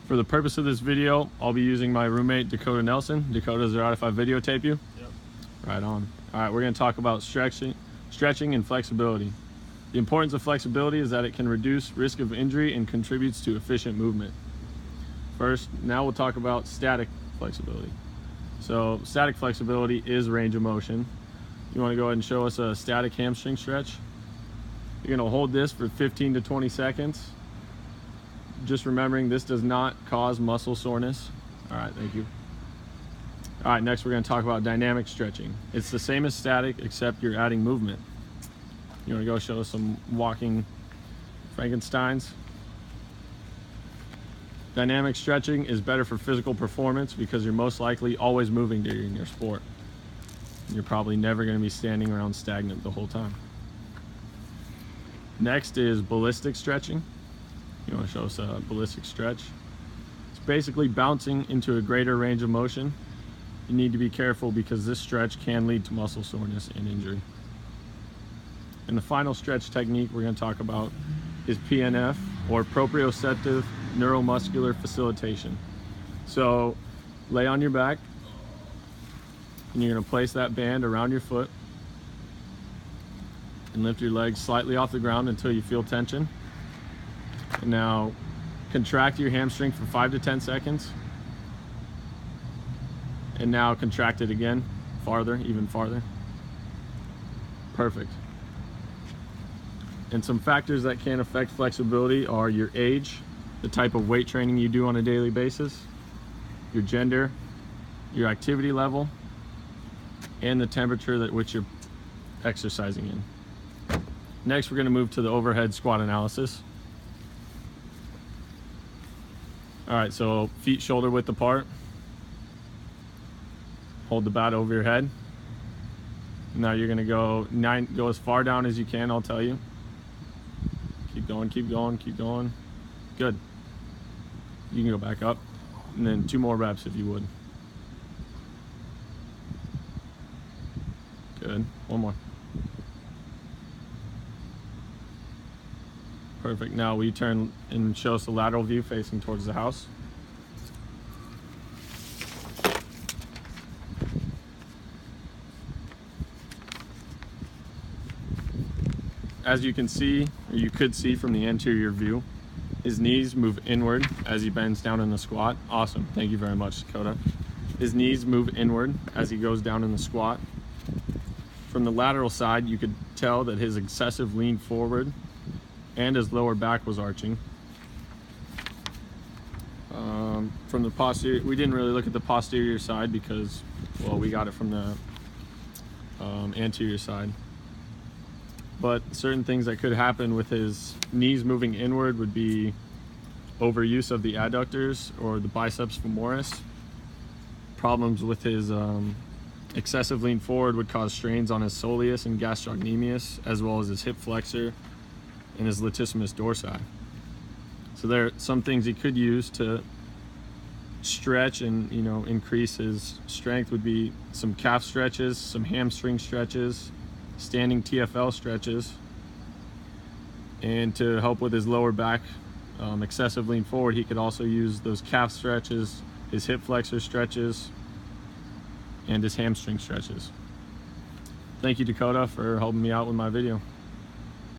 For the purpose of this video, I'll be using my roommate, Dakota Nelson. Dakota, is it all right if I videotape you? Yep. Right on. All right, we're gonna talk about stretching and flexibility. The importance of flexibility is that it can reduce risk of injury and contributes to efficient movement. First, now we'll talk about static flexibility. So static flexibility is range of motion. You wanna go ahead and show us a static hamstring stretch? You're gonna hold this for 15 to 20 seconds. Just remembering this does not cause muscle soreness. All right, thank you. All right, next we're gonna talk about dynamic stretching. It's the same as static, except you're adding movement. You wanna go show us some walking Frankensteins? Dynamic stretching is better for physical performance because you're most likely always moving during your sport. You're probably never gonna be standing around stagnant the whole time. Next is ballistic stretching. You want to show us a ballistic stretch? It's basically bouncing into a greater range of motion. You need to be careful because this stretch can lead to muscle soreness and injury. And the final stretch technique we're going to talk about is PNF, or proprioceptive neuromuscular facilitation. So lay on your back and you're going to place that band around your foot and lift your legs slightly off the ground until you feel tension. And now contract your hamstring for 5 to 10 seconds. And now contract it again, farther, even farther. Perfect. And some factors that can affect flexibility are your age, the type of weight training you do on a daily basis, your gender, your activity level, and the temperature at which you're exercising in. Next, we're going to move to the overhead squat analysis. All right, so feet shoulder width apart. Hold the bat over your head. Now you're gonna go as far down as you can, I'll tell you. Keep going, keep going, keep going. Good. You can go back up. And then 2 more reps if you would. Good, 1 more. Perfect. Now will you turn and show us the lateral view facing towards the house? As you can see, or you could see from the anterior view, his knees move inward as he bends down in the squat. Awesome. Thank you very much, Dakota. His knees move inward as he goes down in the squat. From the lateral side, you could tell that his excessive lean forward and his lower back was arching. From the posterior, we didn't really look at the posterior side because, well, we got it from the anterior side. But certain things that could happen with his knees moving inward would be overuse of the adductors or the biceps femoris. Problems with his excessive lean forward would cause strains on his soleus and gastrocnemius, as well as his hip flexor and his latissimus dorsi. So there are some things he could use to stretch and increase his strength would be some calf stretches, some hamstring stretches, standing TFL stretches, and to help with his lower back excessive lean forward, he could also use those calf stretches, his hip flexor stretches, and his hamstring stretches. Thank you, Dakota, for helping me out with my video.